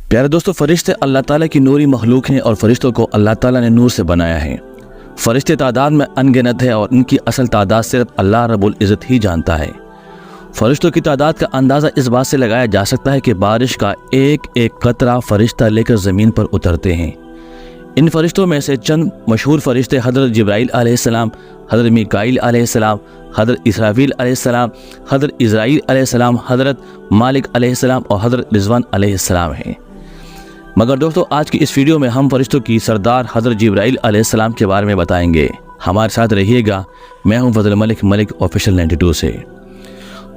پیارے دوستو، فرشتے اللہ تعالیٰ کی نوری مخلوق ہیں اور فرشتوں کو اللہ تعالیٰ نے نور سے بنایا ہے۔ فرشتے تعداد میں ان گنت ہے اور ان کی اصل تعداد صرف اللہ رب العزت ہی جانتا ہے۔ فرشتوں کی تعداد کا اندازہ اس بات سے لگایا جا سکتا ہے کہ بارش کا ایک ایک قطرہ فرشتہ لے کر زمین پر اترتے ہیں۔ ان فرشتوں میں سے چند مشہور فرشتے حضرت جبرائیل علیہ السلام، حضرت میکائیل علیہ السلام، حضرت اسرافیل علیہ السلام، حضرت عزرائیل علیہ السلام، حضرت مالک علیہ السلام اور حضرت رضوان علیہ السلام ہیں۔ مگر دوستو، آج کی اس ویڈیو میں ہم فرشتوں کی سردار حضرت جبرائیل علیہ السلام کے بارے میں بتائیں گے۔ ہمارے ساتھ رہیے گا۔ میں ہوں فضل ملک آفیشل 92 سے۔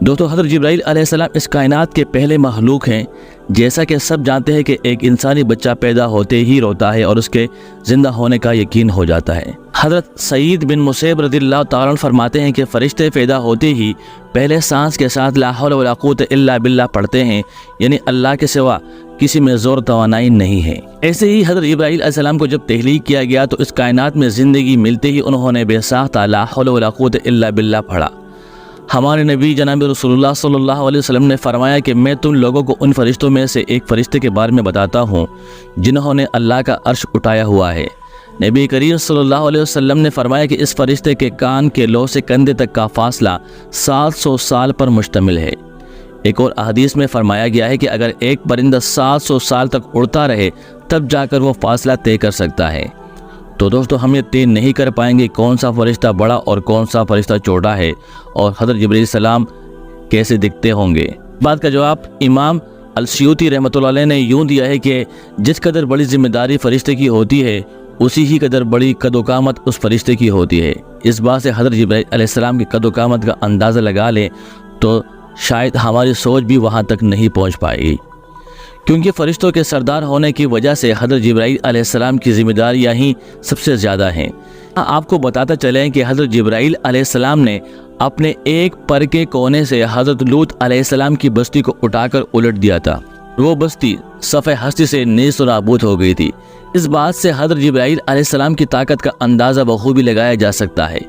دوستو، حضرت جبرائیل علیہ السلام اس کائنات کے پہلے مخلوق ہیں۔ جیسا کہ سب جانتے ہیں کہ ایک انسانی بچہ پیدا ہوتے ہی روتا ہے اور اس کے زندہ ہونے کا یقین ہو جاتا ہے۔ حضرت سعید بن مسیب رضی اللہ تعالیٰ عنہ فرماتے ہیں کہ فرشتے پیدا ہوتے ہی پہلے سانس کے ساتھ لا حول ولا قوت الا باللہ پڑھتے ہیں، یعنی اللہ کے سوا کسی میں زور توانائی نہیں ہے۔ ایسے ہی حضرت جبرائیل علیہ السلام کو جب تخلیق کیا گیا تو اس کائنات میں زندگی ملتے ہی انہوں نے بے ساختہ لا حول ولا قوت الا باللہ پڑھا۔ ہمارے نبی جناب رسول اللہ صلی اللہ علیہ وسلم نے فرمایا کہ میں تم لوگوں کو ان فرشتوں میں سے ایک فرشتے کے بارے میں بتاتا ہوں جنہوں نے اللہ کا عرش اٹھایا ہوا ہے۔ نبی کریم صلی اللہ علیہ وسلم نے فرمایا کہ اس فرشتے کے کان کے لو سے کندھے تک کا فاصلہ 700 سال پر مشتمل ہے۔ ایک اور احادیث میں فرمایا گیا ہے کہ اگر ایک پرندہ 700 سال تک اڑتا رہے تب جا کر وہ فاصلہ طے کر سکتا ہے۔ تو دوستو، ہم یہ طے نہیں کر پائیں گے کون سا فرشتہ بڑا اور کون سا فرشتہ چھوٹا ہے اور حضرت جبرائیل السلام کیسے دکھتے ہوں گے۔ بات کا جواب امام السیوطی رحمۃ اللہ علیہ نے یوں دیا ہے کہ جس قدر بڑی ذمہ داری فرشتے کی ہوتی ہے اسی ہی قدر بڑی قد و قامت اس فرشتے کی ہوتی ہے۔ اس بات سے حضرت جبرائیل علیہ السلام کی قد و قامت کا اندازہ لگا لیں تو شاید ہماری سوچ بھی وہاں تک نہیں پہنچ پائے گی، کیونکہ فرشتوں کے سردار ہونے کی وجہ سے حضرت جبرائیل علیہ السلام کی ذمہ داریاں ہی سب سے زیادہ ہیں۔ آپ کو بتاتا چلیں کہ حضرت جبرائیل علیہ السلام نے اپنے ایک پر کے کونے سے حضرت لوط علیہ السلام کی بستی کو اٹھا کر الٹ دیا تھا۔ وہ بستی صفحہ ہستی سے نیست و نابود ہو گئی تھی۔ اس بات سے حضرت جبرائیل علیہ السلام کی طاقت کا اندازہ بخوبی لگایا جا سکتا ہے۔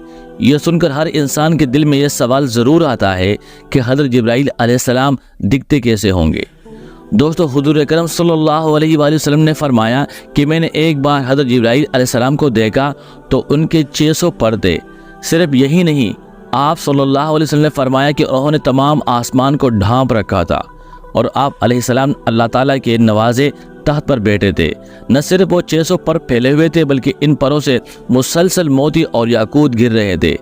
یہ سن کر ہر انسان کے دل میں یہ سوال ضرور آتا ہے کہ حضرت جبرائیل علیہ السلام دکھتے کیسے ہوں گے۔ دوستو، حضور اکرم صلی اللہ علیہ وآلہ وسلم نے فرمایا کہ میں نے ایک بار حضرت جبرائیل علیہ السلام کو دیکھا تو ان کے 600 پر تھے۔ صرف یہی نہیں، آپ صلی اللہ علیہ وسلم نے فرمایا کہ انہوں نے تمام آسمان کو ڈھانپ رکھا تھا اور آپ علیہ السلام اللہ تعالیٰ کے نوازے تخت پر بیٹھے تھے۔ نہ صرف وہ 600 پر پھیلے ہوئے تھے بلکہ ان پروں سے مسلسل موتی اور یاقوت گر رہے تھے۔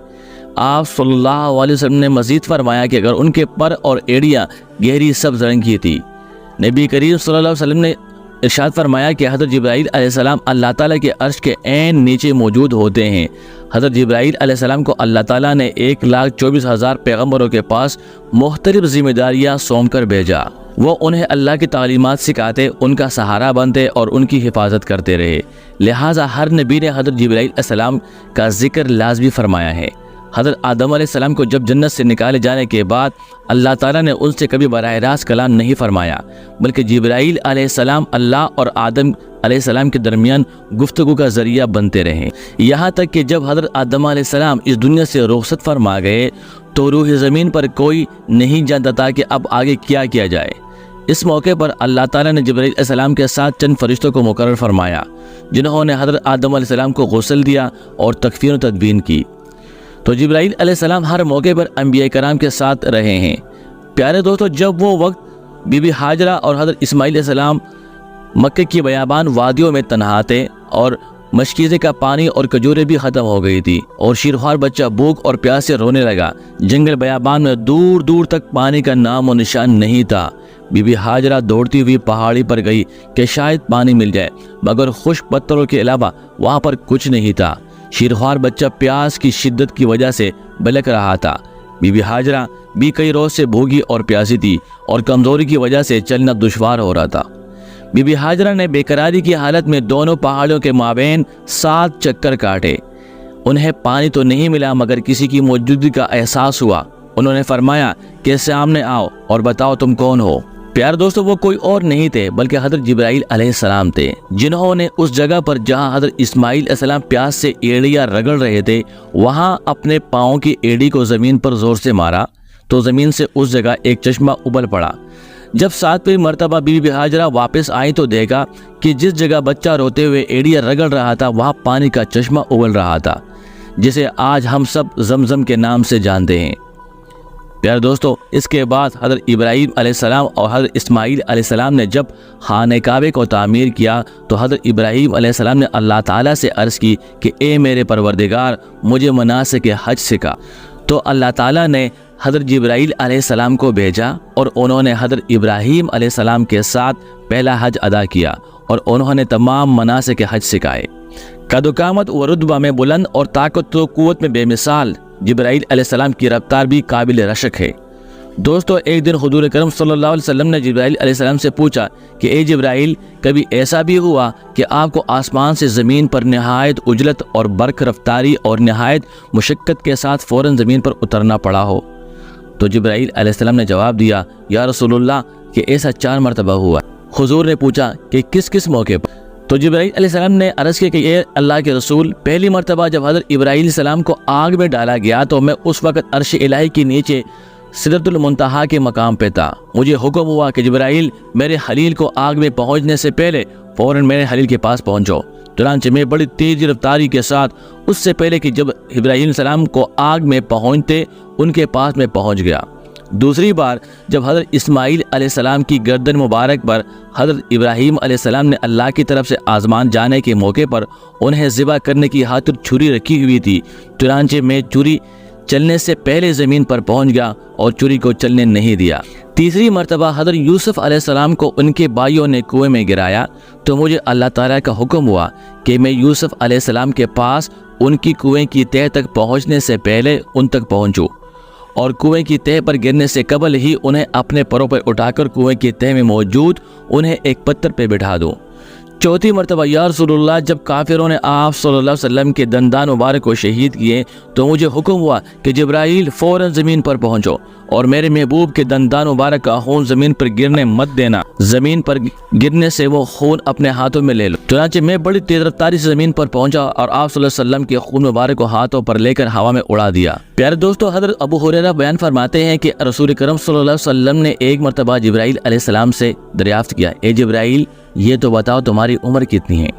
آپ صلی اللہ علیہ وسلم نے مزید فرمایا کہ اگر ان کے پر اور ایڑیاں گہری سبز رنگ کی تھی۔ نبی کریم صلی اللہ علیہ وسلم نے ارشاد فرمایا کہ حضرت جبرائیل علیہ السلام اللہ تعالیٰ کے عرش کے عین نیچے موجود ہوتے ہیں۔ حضرت جبرائیل علیہ السلام کو اللہ تعالیٰ نے 1,24,000 پیغمبروں کے پاس مختلف ذمہ داریاں سونپ کر بھیجا۔ وہ انہیں اللہ کی تعلیمات سکھاتے، ان کا سہارا بنتے اور ان کی حفاظت کرتے رہے۔ لہٰذا ہر نبی نے حضرت جبرائیل علیہ السلام کا ذکر لازمی فرمایا ہے۔ حضرت آدم علیہ السلام کو جب جنت سے نکالے جانے کے بعد اللہ تعالیٰ نے ان سے کبھی براہ راست کلام نہیں فرمایا، بلکہ جبرائیل علیہ السلام اللہ اور آدم علیہ السلام کے درمیان گفتگو کا ذریعہ بنتے رہے، یہاں تک کہ جب حضرت آدم علیہ السلام اس دنیا سے رخصت فرما گئے تو روح زمین پر کوئی نہیں جانتا تھا کہ اب آگے کیا کیا جائے۔ اس موقع پر اللہ تعالیٰ نے جبرائیل علیہ السلام کے ساتھ چند فرشتوں کو مقرر فرمایا جنہوں نے حضرت آدم علیہ السلام کو غسل دیا اور تکفین و تدفین کی۔ تو جبرائیل علیہ السلام ہر موقع پر انبیاء کرام کے ساتھ رہے ہیں۔ پیارے دوستو، جب وہ وقت بی بی ہاجرہ اور حضرت اسماعیل علیہ السلام مکہ کی بیابان وادیوں میں تنہا تھے اور مشکیزے کا پانی اور کھجوریں بھی ختم ہو گئی تھی اور شیرخوار بچہ بھوک اور پیاس سے رونے لگا۔ جنگل بیابان میں دور دور تک پانی کا نام و نشان نہیں تھا۔ بی بی ہاجرہ دوڑتی ہوئی پہاڑی پر گئی کہ شاید پانی مل جائے، مگر خشک پتھروں کے علاوہ وہاں پر کچھ نہیں تھا۔ شیرخوار بچہ پیاس کی شدت کی وجہ سے بلک رہا تھا۔ بی بی ہاجرہ بھی کئی روز سے بھوکی اور پیاسی تھی اور کمزوری کی وجہ سے چلنا دشوار ہو رہا تھا۔ بی بی ہاجرہ نے بے قراری کی حالت میں دونوں پہاڑیوں کے مابین 7 چکر کاٹے۔ انہیں پانی تو نہیں ملا مگر کسی کی موجودگی کا احساس ہوا۔ انہوں نے فرمایا کہ سامنے آؤ اور بتاؤ تم کون ہو۔ پیارے دوستو، وہ کوئی اور نہیں تھے بلکہ حضرت جبرائیل علیہ السلام تھے، جنہوں نے اس جگہ پر جہاں حضرت اسماعیل علیہ السلام پیاس سے ایڑیاں رگڑ رہے تھے وہاں اپنے پاؤں کی ایڑی کو زمین پر زور سے مارا تو زمین سے اس جگہ ایک چشمہ ابل پڑا۔ جب 7ویں مرتبہ بی بی ہاجرہ واپس آئی تو دیکھا کہ جس جگہ بچہ روتے ہوئے ایڑیاں رگڑ رہا تھا وہاں پانی کا چشمہ ابل رہا تھا، جسے آج ہم سب زمزم کے نام سے جانتے ہیں۔ پیارے دوستو، اس کے بعد حضرت ابراہیم علیہ السلام اور حضرت اسماعیل علیہ السلام نے جب خانہ کعبے کو تعمیر کیا تو حضرت ابراہیم علیہ السلام نے اللہ تعالیٰ سے عرض کی کہ اے میرے پروردگار، مجھے مناسک حج سکھا۔ تو اللہ تعالیٰ نے حضرت جبرائیل علیہ السلام کو بھیجا اور انہوں نے حضرت ابراہیم علیہ السلام کے ساتھ پہلا حج ادا کیا اور انہوں نے تمام مناسک حج سکھائے۔ قد و قامت و رتبہ میں بلند اور طاقت و قوت میں بے مثال جبرائیل علیہ السلام کی رفتار بھی قابل رشک ہے۔ دوستو، ایک دن حضور کرم صلی اللہ علیہ وسلم نے جبرائیل علیہ السلام سے پوچھا کہ اے جبرائیل، کبھی ایسا بھی ہوا کہ آپ کو آسمان سے زمین پر نہایت عجلت اور برق رفتاری اور نہایت مشقت کے ساتھ فوراً زمین پر اترنا پڑا ہو؟ تو جبرائیل علیہ السلام نے جواب دیا، یا رسول اللہ، کہ ایسا 4 مرتبہ ہوا۔ حضور نے پوچھا کہ کس کس موقع پر؟ تو جبرائیل علیہ السلام نے عرض کیا کہ اے اللہ کے رسول، پہلی مرتبہ جب حضرت ابراہیم علیہ السلام کو آگ میں ڈالا گیا تو میں اس وقت عرش الہی کے نیچے سدرۃ المنتہا کے مقام پہ تھا۔ مجھے حکم ہوا کہ جبرائیل، میرے خلیل کو آگ میں پہنچنے سے پہلے فوراً میرے خلیل کے پاس پہنچو۔ چنانچہ میں بڑی تیز رفتاری کے ساتھ اس سے پہلے کہ جب ابراہیم علیہ السلام کو آگ میں پہنچتے ان کے پاس میں پہنچ گیا۔ دوسری بار جب حضرت اسماعیل علیہ السلام کی گردن مبارک پر حضرت ابراہیم علیہ السلام نے اللہ کی طرف سے آسمان جانے کے موقع پر انہیں ذبح کرنے کی خاطر چھری رکھی ہوئی تھی، چنانچہ میں چھری چلنے سے پہلے زمین پر پہنچ گیا اور چھری کو چلنے نہیں دیا۔ تیسری مرتبہ حضرت یوسف علیہ السلام کو ان کے بھائیوں نے کنویں میں گرایا تو مجھے اللہ تعالیٰ کا حکم ہوا کہ میں یوسف علیہ السلام کے پاس ان کی کنویں کی تہہ تک پہنچنے سے پہلے ان تک پہنچوں اور کنویں کی تہہ پر گرنے سے قبل ہی انہیں اپنے پروں پر اٹھا کر کنویں کی تہہ میں موجود انہیں ایک پتھر پہ بٹھا دوں۔ چوتھی مرتبہ یا رسول اللہ، جب کافروں نے آپ صلی اللہ علیہ وسلم کے دندان مبارک کو شہید کیے تو مجھے حکم ہوا کہ جبرائیل فوراً زمین پر پہنچو اور میرے محبوب کے دندان مبارک کا خون زمین پر گرنے مت دینا، زمین پر گرنے سے وہ خون اپنے ہاتھوں میں لے لو۔ چنانچہ میں بڑی تیز رفتاری سے زمین پر پہنچا اور آپ صلی اللہ علیہ وسلم کے خون مبارک کو ہاتھوں پر لے کر ہوا میں اڑا دیا۔ پیارے دوستو، حضرت ابو ہریرہ بیان فرماتے ہیں کہ رسول کرم صلی اللہ علیہ وسلم نے ایک مرتبہ جبرائیل علیہ السلام سے دریافت کیا، اے جبرائیل، یہ تو بتاؤ تمہاری عمر کتنی ہے؟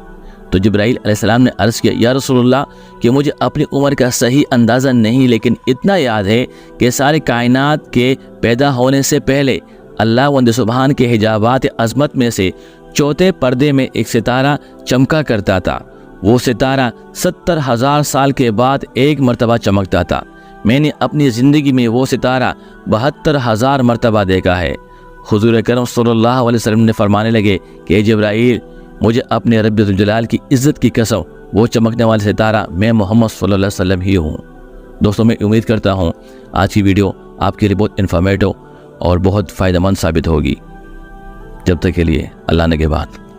تو جبرائیل علیہ السلام نے عرض کیا، یا رسول اللہ، کہ مجھے اپنی عمر کا صحیح اندازہ نہیں، لیکن اتنا یاد ہے کہ سارے کائنات کے پیدا ہونے سے پہلے اللہ وند سبحان کے حجابات عظمت میں سے چوتھے پردے میں ایک ستارہ چمکا کرتا تھا۔ وہ ستارہ 70,000 سال کے بعد ایک مرتبہ چمکتا تھا۔ میں نے اپنی زندگی میں وہ ستارہ 72,000 مرتبہ دیکھا ہے۔ حضور کرم صلی اللہ علیہ وسلم نے فرمانے لگے کہ اے جبرائیل، مجھے اپنے رب الجلال کی عزت کی قسم، وہ چمکنے والا ستارہ میں محمد صلی اللہ علیہ وسلم ہی ہوں۔ دوستوں، میں امید کرتا ہوں آج کی ویڈیو آپ کے لیے بہت انفارمیٹو اور بہت فائدہ مند ثابت ہوگی۔ جب تک کے لیے اللہ نگہبان۔